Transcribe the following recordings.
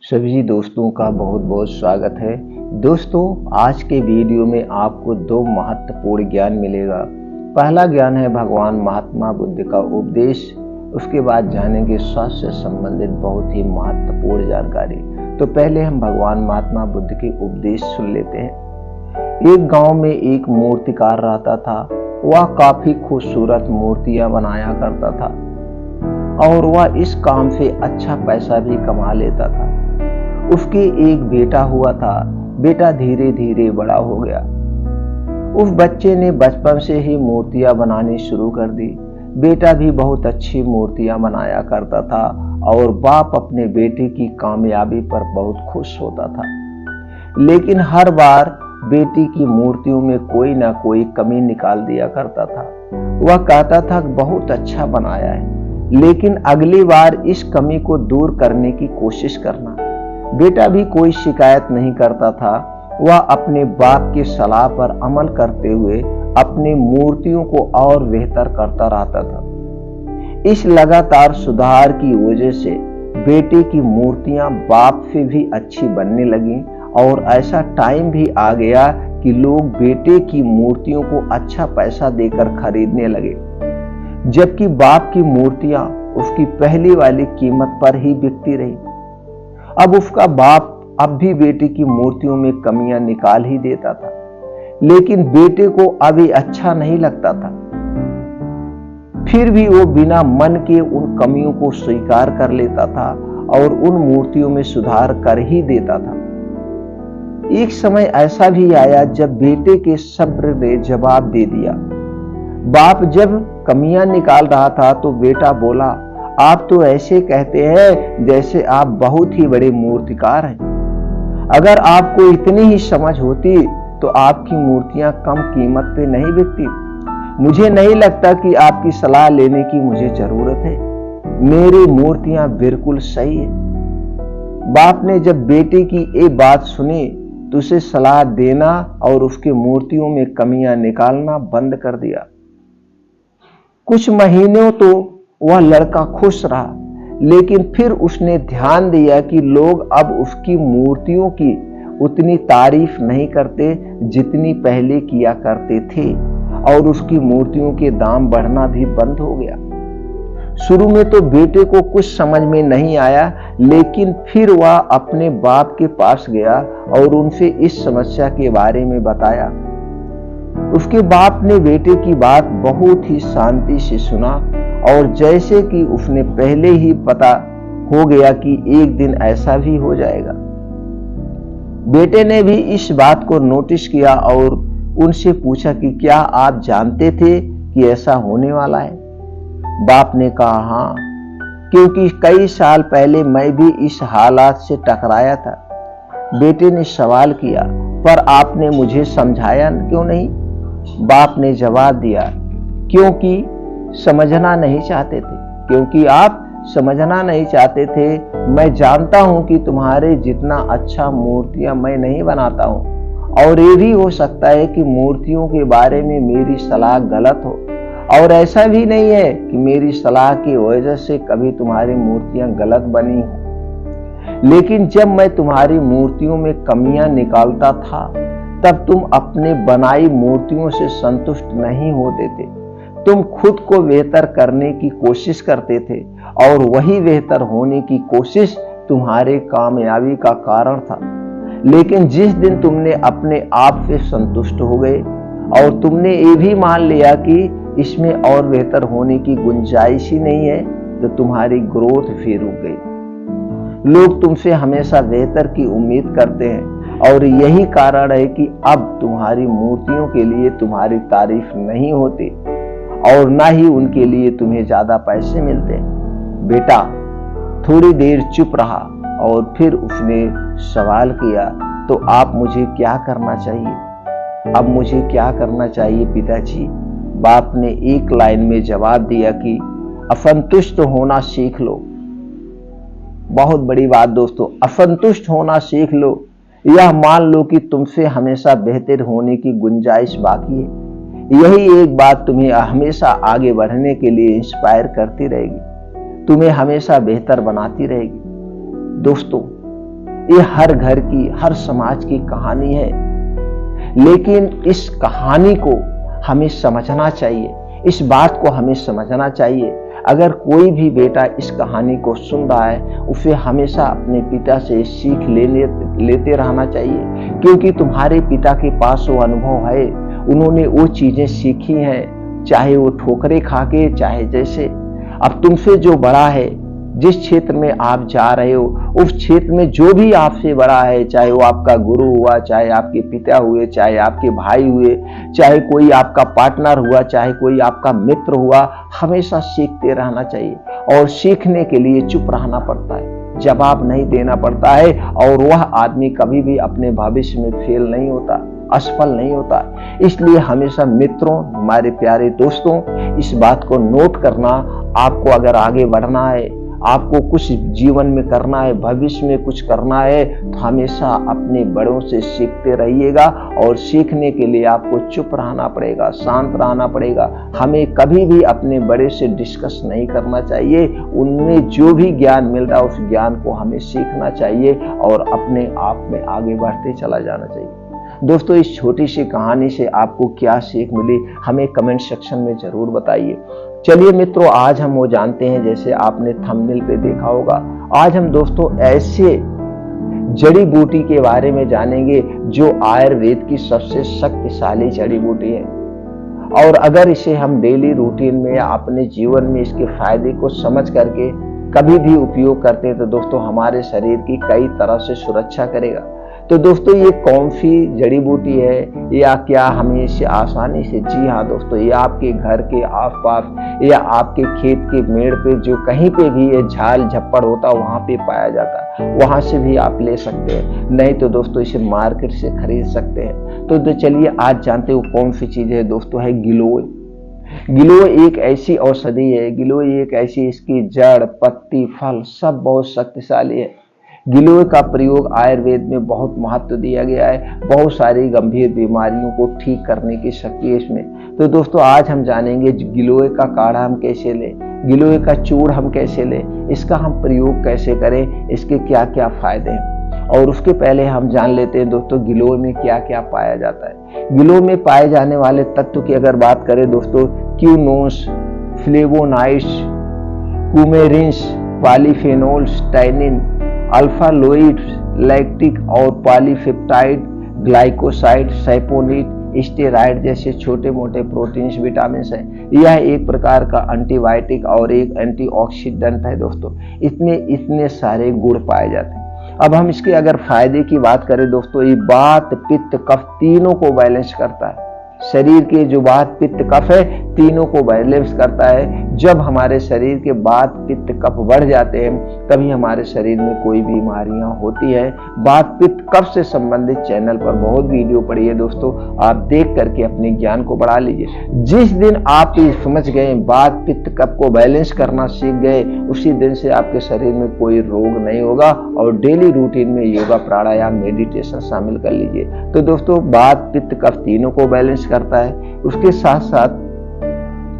सभी दोस्तों का बहुत बहुत स्वागत है। दोस्तों, आज के वीडियो में आपको दो महत्वपूर्ण ज्ञान मिलेगा। पहला ज्ञान है भगवान महात्मा बुद्ध का उपदेश। उसके बाद जानेंगे स्वास्थ्य से संबंधित बहुत ही महत्वपूर्ण जानकारी। तो पहले हम भगवान महात्मा बुद्ध के उपदेश सुन लेते हैं। एक गांव में एक मूर्तिकार रहता था। वह काफी खूबसूरत मूर्तियां बनाया करता था और वह इस काम से अच्छा पैसा भी कमा लेता था। उसके एक बेटा हुआ था। बेटा धीरे धीरे बड़ा हो गया। उस बच्चे ने बचपन से ही मूर्तियां बनानी शुरू कर दी। बेटा भी बहुत अच्छी मूर्तियां बनाया करता था और बाप अपने बेटे की कामयाबी पर बहुत खुश होता था। लेकिन हर बार बेटी की मूर्तियों में कोई ना कोई कमी निकाल दिया करता था। वह कहता था बहुत अच्छा बनाया है, लेकिन अगली बार इस कमी को दूर करने की कोशिश करना। बेटा भी कोई शिकायत नहीं करता था। वह अपने बाप की सलाह पर अमल करते हुए अपनी मूर्तियों को और बेहतर करता रहता था। इस लगातार सुधार की वजह से बेटे की मूर्तियां बाप से भी अच्छी बनने लगी और ऐसा टाइम भी आ गया कि लोग बेटे की मूर्तियों को अच्छा पैसा देकर खरीदने लगे, जबकि बाप की मूर्तियां उसकी पहली वाली कीमत पर ही बिकती रही। अब उसका बाप अब भी बेटे की मूर्तियों में कमियां निकाल ही देता था, लेकिन बेटे को अभी अच्छा नहीं लगता था। फिर भी वो बिना मन के उन कमियों को स्वीकार कर लेता था और उन मूर्तियों में सुधार कर ही देता था। एक समय ऐसा भी आया जब बेटे के सब्र ने जवाब दे दिया। बाप जब कमियां निकाल रहा था तो बेटा बोला, आप तो ऐसे कहते हैं जैसे आप बहुत ही बड़े मूर्तिकार हैं। अगर आपको इतनी ही समझ होती तो आपकी मूर्तियां कम कीमत पे नहीं बिकती। मुझे नहीं लगता कि आपकी सलाह लेने की मुझे जरूरत है। मेरी मूर्तियां बिल्कुल सही है। बाप ने जब बेटे की एक बात सुनी तो उसे सलाह देना और उसकी मूर्तियों में कमियां निकालना बंद कर दिया। कुछ महीनों तो वह लड़का खुश रहा, लेकिन फिर उसने ध्यान दिया कि लोग अब उसकी मूर्तियों की उतनी तारीफ नहीं करते जितनी पहले किया करते थे और उसकी मूर्तियों के दाम बढ़ना भी बंद हो गया। शुरू में तो बेटे को कुछ समझ में नहीं आया, लेकिन फिर वह अपने बाप के पास गया और उनसे इस समस्या के बारे में बताया। उसके बाप ने बेटे की बात बहुत ही शांति से सुना और जैसे कि उसने पहले ही पता हो गया कि एक दिन ऐसा भी हो जाएगा। बेटे ने भी इस बात को नोटिस किया और उनसे पूछा कि क्या आप जानते थे कि ऐसा होने वाला है? बाप ने कहा हाँ, क्योंकि कई साल पहले मैं भी इस हालात से टकराया था। बेटे ने सवाल किया, पर आपने मुझे समझाया क्यों नहीं? बाप ने जवाब दिया, क्योंकि समझना नहीं चाहते थे। क्योंकि आप समझना नहीं चाहते थे। मैं जानता हूं कि तुम्हारे जितना अच्छा मूर्तियां मैं नहीं बनाता हूं और ये भी हो सकता है कि मूर्तियों के बारे में मेरी सलाह गलत हो और ऐसा भी नहीं है कि मेरी सलाह की वजह से कभी तुम्हारी मूर्तियां गलत बनी हो। लेकिन जब मैं तुम्हारी मूर्तियों में कमियां निकालता था तब तुम अपने बनाई मूर्तियों से संतुष्ट नहीं होते थे। तुम खुद को बेहतर करने की कोशिश करते थे और वही बेहतर होने की कोशिश तुम्हारे कामयाबी का कारण था। लेकिन जिस दिन तुमने अपने आप से संतुष्ट हो गए और तुमने ये भी मान लिया कि इसमें और बेहतर होने की गुंजाइश ही नहीं है, तो तुम्हारी ग्रोथ फिर रुक गई। लोग तुमसे हमेशा बेहतर की उम्मीद करते हैं और यही कारण है कि अब तुम्हारी मूर्तियों के लिए तुम्हारी तारीफ नहीं होती और ना ही उनके लिए तुम्हें ज्यादा पैसे मिलते। बेटा थोड़ी देर चुप रहा और फिर उसने सवाल किया, तो आप मुझे क्या करना चाहिए? अब मुझे क्या करना चाहिए पिताजी? बाप ने एक लाइन में जवाब दिया कि असंतुष्ट होना सीख लो। बहुत बड़ी बात दोस्तों, असंतुष्ट होना सीख लो। यह मान लो कि तुमसे हमेशा बेहतर होने की गुंजाइश बाकी है। यही एक बात तुम्हें हमेशा आगे बढ़ने के लिए इंस्पायर करती रहेगी, तुम्हें हमेशा बेहतर बनाती रहेगी। दोस्तों, ये हर घर की, हर समाज की कहानी है, लेकिन इस कहानी को हमें समझना चाहिए, इस बात को हमें समझना चाहिए। अगर कोई भी बेटा इस कहानी को सुन रहा है, उसे हमेशा अपने पिता से सीख लेते रहना चाहिए, क्योंकि तुम्हारे पिता के पास वो अनुभव है, उन्होंने वो चीजें सीखी हैं, चाहे वो ठोकरे खा के, चाहे जैसे। अब तुमसे जो बड़ा है, जिस क्षेत्र में आप जा रहे हो, उस क्षेत्र में जो भी आपसे बड़ा है, चाहे वो आपका गुरु हुआ, चाहे आपके पिता हुए, चाहे आपके भाई हुए, चाहे कोई आपका पार्टनर हुआ, चाहे कोई आपका मित्र हुआ, हमेशा सीखते रहना चाहिए। और सीखने के लिए चुप रहना पड़ता है, जवाब नहीं देना पड़ता है, और वह आदमी कभी भी अपने भविष्य में फेल नहीं होता, असफल नहीं होता। इसलिए हमेशा मित्रों, हमारे प्यारे दोस्तों, इस बात को नोट करना, आपको अगर आगे बढ़ना है, आपको कुछ जीवन में करना है, भविष्य में कुछ करना है, तो हमेशा अपने बड़ों से सीखते रहिएगा। और सीखने के लिए आपको चुप रहना पड़ेगा, शांत रहना पड़ेगा। हमें कभी भी अपने बड़े से डिस्कस नहीं करना चाहिए, उनमें जो भी ज्ञान मिल रहा है उस ज्ञान को हमें सीखना चाहिए और अपने आप में आगे बढ़ते चला जाना चाहिए। दोस्तों, इस छोटी सी कहानी से आपको क्या सीख मिली, हमें कमेंट सेक्शन में जरूर बताइए। चलिए मित्रों, आज हम वो जानते हैं, जैसे आपने थंबनेल पे देखा होगा, आज हम दोस्तों ऐसे जड़ी बूटी के बारे में जानेंगे जो आयुर्वेद की सबसे शक्तिशाली जड़ी बूटी है। और अगर इसे हम डेली रूटीन में या अपने जीवन में इसके फायदे को समझ करके कभी भी उपयोग करते हैं, तो दोस्तों हमारे शरीर की कई तरह से सुरक्षा करेगा। तो दोस्तों, ये कौन सी जड़ी बूटी है, या क्या हमें इसे आसानी से, जी हाँ दोस्तों, ये आपके घर के आसपास या आपके खेत के मेड़ पे, जो कहीं पे भी ये झाल झप्पड़ होता है वहां पे पाया जाता है, वहां से भी आप ले सकते हैं। नहीं तो दोस्तों इसे मार्केट से खरीद सकते हैं। तो चलिए आज जानते हो कौन सी चीज है दोस्तों, है गिलोय। गिलोय एक ऐसी औषधि है, गिलोय एक ऐसी, इसकी जड़, पत्ती, फल सब बहुत शक्तिशाली है। गिलोय का प्रयोग आयुर्वेद में बहुत महत्व दिया गया है, बहुत सारी गंभीर बीमारियों को ठीक करने की शक्ति है इसमें। तो दोस्तों आज हम जानेंगे गिलोय का काढ़ा हम कैसे लें, गिलोय का चूर्ण हम कैसे लें, इसका हम प्रयोग कैसे करें, इसके क्या क्या फायदे हैं। और उसके पहले हम जान लेते हैं दोस्तों गिलोय में क्या क्या पाया जाता है। गिलोय में पाए जाने वाले तत्व की अगर बात करें दोस्तों, quinones, flavonoids, coumarins, polyphenols, tannin, alkaloids, lactic और पॉलीपेप्टाइड, ग्लाइकोसाइड, सैपोनिट, स्टेरॉइड जैसे छोटे मोटे प्रोटीन्स, विटामिन्स हैं। यह एक प्रकार का एंटीबायोटिक और एक एंटीऑक्सीडेंट है दोस्तों। इसमें इतने सारे गुण पाए जाते हैं। अब हम इसके अगर फायदे की बात करें दोस्तों, ये वात, पित्त, कफ तीनों को बैलेंस करता है। शरीर के जो वात, पित्त, कफ है, तीनों को बैलेंस करता है। जब हमारे शरीर के वात, पित्त, कफ बढ़ जाते हैं, तभी हमारे शरीर में कोई बीमारियां होती है। वात, पित्त, कफ से संबंधित चैनल पर बहुत वीडियो पड़ी है दोस्तों, आप देख करके अपने ज्ञान को बढ़ा लीजिए। जिस दिन आप ये समझ गए, वात, पित्त, कफ को बैलेंस करना सीख गए, उसी दिन से आपके शरीर में कोई रोग नहीं होगा। और डेली रूटीन में योगा, प्राणायाम, मेडिटेशन शामिल कर लीजिए। तो दोस्तों वात, पित्त, कफ तीनों को बैलेंस करता है। उसके साथ साथ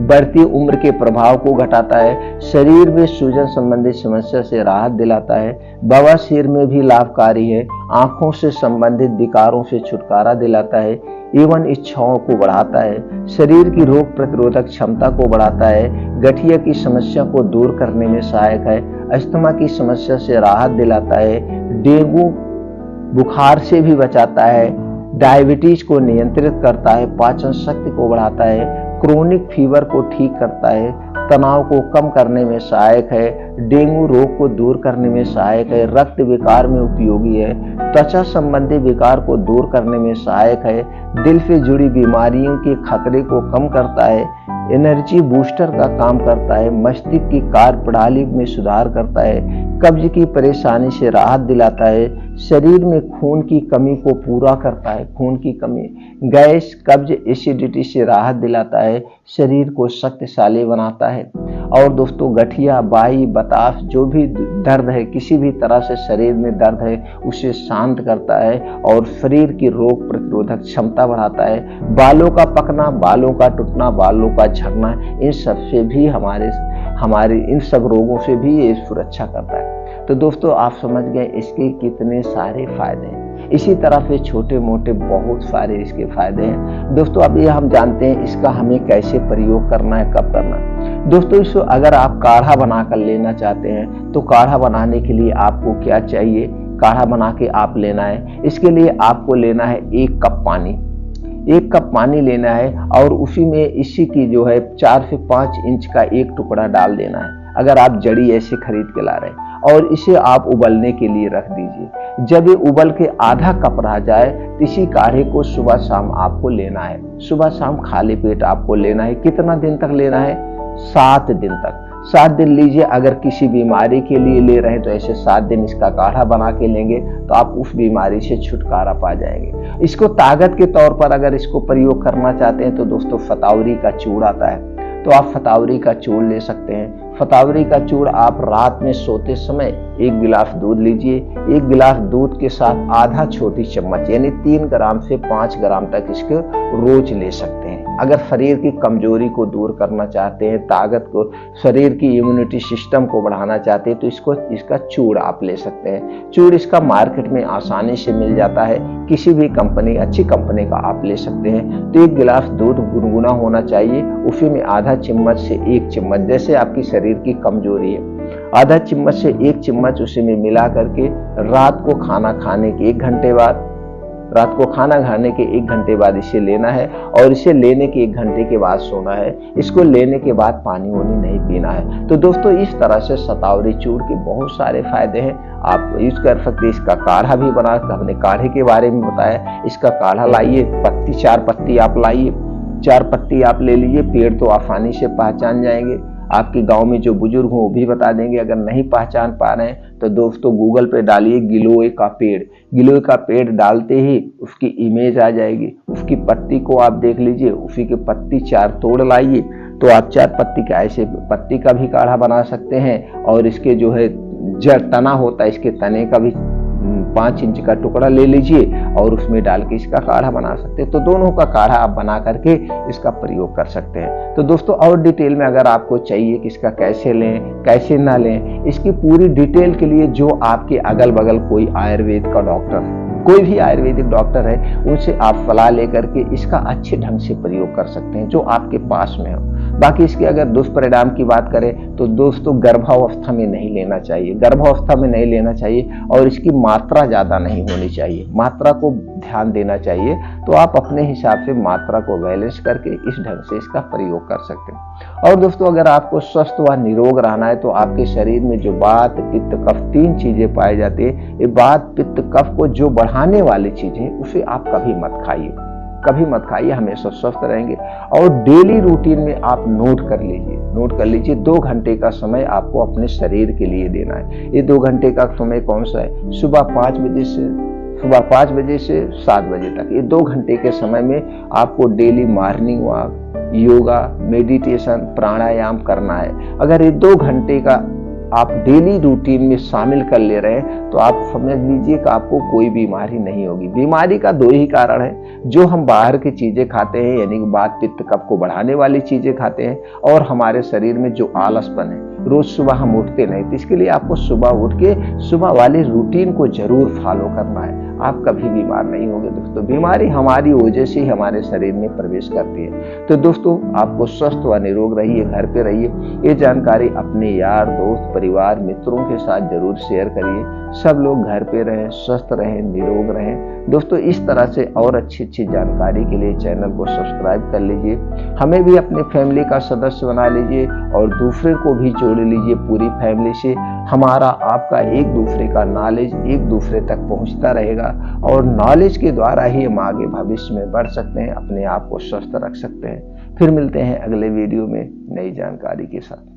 बढ़ती उम्र के प्रभाव को घटाता है, शरीर में सूजन संबंधी समस्या से राहत दिलाता है, बवासीर में भी लाभकारी है, आंखों से संबंधित विकारों से छुटकारा दिलाता है, एवं इच्छाओं को बढ़ाता है, शरीर की रोग प्रतिरोधक क्षमता को बढ़ाता है, गठिया की समस्या को दूर करने में सहायक है, अस्थमा की समस्या से राहत दिलाता है, डेंगू बुखार से भी बचाता है, डायबिटीज को नियंत्रित करता है, पाचन शक्ति को बढ़ाता है, क्रोनिक फीवर को ठीक करता है, तनाव को कम करने में सहायक है, डेंगू रोग को दूर करने में सहायक है, रक्त विकार में उपयोगी है, त्वचा संबंधी विकार को दूर करने में सहायक है, दिल से जुड़ी बीमारियों के खतरे को कम करता है, एनर्जी बूस्टर का काम करता है, मस्तिष्क की कार्य प्रणाली में सुधार करता है, कब्ज की परेशानी से राहत दिलाता है, शरीर में खून की कमी को पूरा करता है, खून की कमी, गैस, कब्ज, एसिडिटी से राहत दिलाता है, शरीर को शक्तिशाली बनाता है। और दोस्तों गठिया, बाई, बताश जो भी दर्द है, किसी भी तरह से शरीर में दर्द है, उसे शांत करता है और शरीर की रोग प्रतिरोधक क्षमता बढ़ाता है। बालों का पकना, बालों का टूटना, बालों का झड़ना, इन सब से भी हमारे इन सब रोगों से भी ये सुरक्षा करता है। तो दोस्तों आप समझ गए इसके कितने सारे फायदे हैं। इसी तरह से छोटे मोटे बहुत सारे इसके फायदे हैं। दोस्तों अब ये हम जानते हैं इसका हमें कैसे प्रयोग करना है, कब करना है। दोस्तों इसको अगर आप काढ़ा बनाकर लेना चाहते हैं तो काढ़ा बनाने के लिए आपको क्या चाहिए, काढ़ा बना के आप लेना है। इसके लिए आपको लेना है 1 कप पानी, 1 कप पानी लेना है और उसी में इसी की जो है 4 से 5 इंच का एक टुकड़ा डाल देना है। अगर आप जड़ी ऐसे खरीद के ला रहे हैं और इसे आप उबलने के लिए रख दीजिए। जब ये उबल के आधा कप रह जाए तो इसी काढ़े को सुबह शाम आपको लेना है। सुबह शाम खाली पेट आपको लेना है। कितना दिन तक लेना है? 7 दिन तक। 7 दिन लीजिए। अगर किसी बीमारी के लिए ले रहे हैं तो ऐसे 7 दिन इसका काढ़ा बना के लेंगे तो आप उस बीमारी से छुटकारा पा जाएंगे। इसको ताकत के तौर पर अगर इसको प्रयोग करना चाहते हैं तो दोस्तों फतावरी का चूड़ आता है, तो आप फतावरी का चूड़ ले सकते हैं। फतावरी का चूड़ आप रात में सोते समय 1 गिलास दूध लीजिए। 1 गिलास दूध के साथ आधा छोटी चम्मच यानी 3 ग्राम से 5 ग्राम तक इसको रोज ले सकते हैं। अगर शरीर की कमजोरी को दूर करना चाहते हैं, ताकत को, शरीर की इम्यूनिटी सिस्टम को बढ़ाना चाहते हैं तो इसका चूड़ आप ले सकते हैं। चूड़ इसका मार्केट में आसानी से मिल जाता है। किसी भी कंपनी, अच्छी कंपनी का आप ले सकते हैं। तो 1 गिलास दूध गुनगुना होना चाहिए, उसी में आधा चम्मच से 1 चम्मच, जैसे आपकी शरीर की कमजोरी है, आधा चम्मच से 1 चम्मच उसी में मिला करके रात को खाना खाने के 1 घंटे बाद, रात को खाना खाने के 1 घंटे बाद इसे लेना है और इसे लेने के 1 घंटे के बाद सोना है। इसको लेने के बाद पानी वानी नहीं पीना है। तो दोस्तों इस तरह से शतावरी चूड़ के बहुत सारे फायदे हैं, आप यूज कर सकते हैं। इसका काढ़ा भी बना, हमने काढ़े के बारे में बताया। इसका काढ़ा लाइए, पत्ती 4 पत्ती आप लाइए, 4 पत्ती आप ले लीजिए। पेड़ तो आसानी से पहचान जाएंगे, आपके गांव में जो बुजुर्ग हो वो भी बता देंगे। अगर नहीं पहचान पा रहे हैं तो दोस्तों गूगल पे डालिए गिलोय का पेड़। गिलोय का पेड़ डालते ही उसकी इमेज आ जाएगी, उसकी पत्ती को आप देख लीजिए, उसी की पत्ती 4 तोड़ लाइए तो आप 4 पत्ती का ऐसे पत्ती का भी काढ़ा बना सकते हैं। और इसके जो है जड़ तना होता है, इसके तने का भी 5 इंच का टुकड़ा ले लीजिए और उसमें डाल के इसका काढ़ा बना सकते हैं। तो दोनों का काढ़ा आप बना करके इसका प्रयोग कर सकते हैं। तो दोस्तों और डिटेल में अगर आपको चाहिए कि इसका कैसे लें, कैसे ना लें, इसकी पूरी डिटेल के लिए जो आपके अगल बगल कोई आयुर्वेद का डॉक्टर है, कोई भी आयुर्वेदिक डॉक्टर है, उनसे आप सलाह लेकर के इसका अच्छे ढंग से प्रयोग कर सकते हैं जो आपके पास में हो। बाकी इसके अगर दुष्परिणाम की बात करें तो दोस्तों गर्भावस्था में नहीं लेना चाहिए, गर्भावस्था में नहीं लेना चाहिए और इसकी मात्रा ज्यादा नहीं होनी चाहिए, मात्रा को ध्यान देना चाहिए। तो आप अपने हिसाब से मात्रा को बैलेंस करके इस ढंग से इसका प्रयोग कर सकते हैं। और दोस्तों अगर आपको स्वस्थ व निरोग रहना है तो आपके शरीर में जो वात, पित्त, कफ 3 चीजें पाई जाती है, ये वात, पित्त, कफ को जो बढ़ाने वाली चीजें उसे आप कभी मत खाइए, कभी मत खाइए, हमेशा स्वस्थ रहेंगे। और डेली रूटीन में आप नोट कर लीजिए 2 घंटे का समय आपको अपने शरीर के लिए देना है। ये 2 घंटे का समय कौन सा है? सुबह 5 बजे से 7 बजे तक। ये 2 घंटे के समय में आपको daily morning walk, yoga, meditation, pranayama करना है। अगर ये 2 घंटे का आप डेली रूटीन में शामिल कर ले रहे हैं तो आप समझ लीजिए कि आपको कोई बीमारी नहीं होगी। बीमारी का 2 ही कारण है, जो हम बाहर की चीजें खाते हैं यानी कि वात, पित्त, कफ को बढ़ाने वाली चीजें खाते हैं, और हमारे शरीर में जो आलसपन है, रोज सुबह हम उठते नहीं। तो इसके लिए आपको सुबह उठ के सुबह वाले रूटीन को जरूर फॉलो करना है, आप कभी बीमार नहीं होंगे। दोस्तों बीमारी हमारी वजह से ही हमारे शरीर में प्रवेश करती है। तो दोस्तों आपको स्वस्थ व निरोग रहिए, घर पे रहिए। ये जानकारी अपने यार, दोस्त, परिवार, मित्रों के साथ जरूर शेयर करिए। सब लोग घर पे रहें, स्वस्थ रहें, निरोग रहें। दोस्तों इस तरह से और अच्छी जानकारी के लिए चैनल को सब्सक्राइब कर लीजिए, हमें भी अपने फैमिली का सदस्य बना लीजिए और दूसरे को भी जोड़ लीजिए पूरी फैमिली से। हमारा आपका एक दूसरे का नॉलेज एक दूसरे तक पहुंचता रहेगा और नॉलेज के द्वारा ही हम आगे भविष्य में बढ़ सकते हैं, अपने आप को स्वस्थ रख सकते हैं। फिर मिलते हैं अगले वीडियो में नई जानकारी के साथ।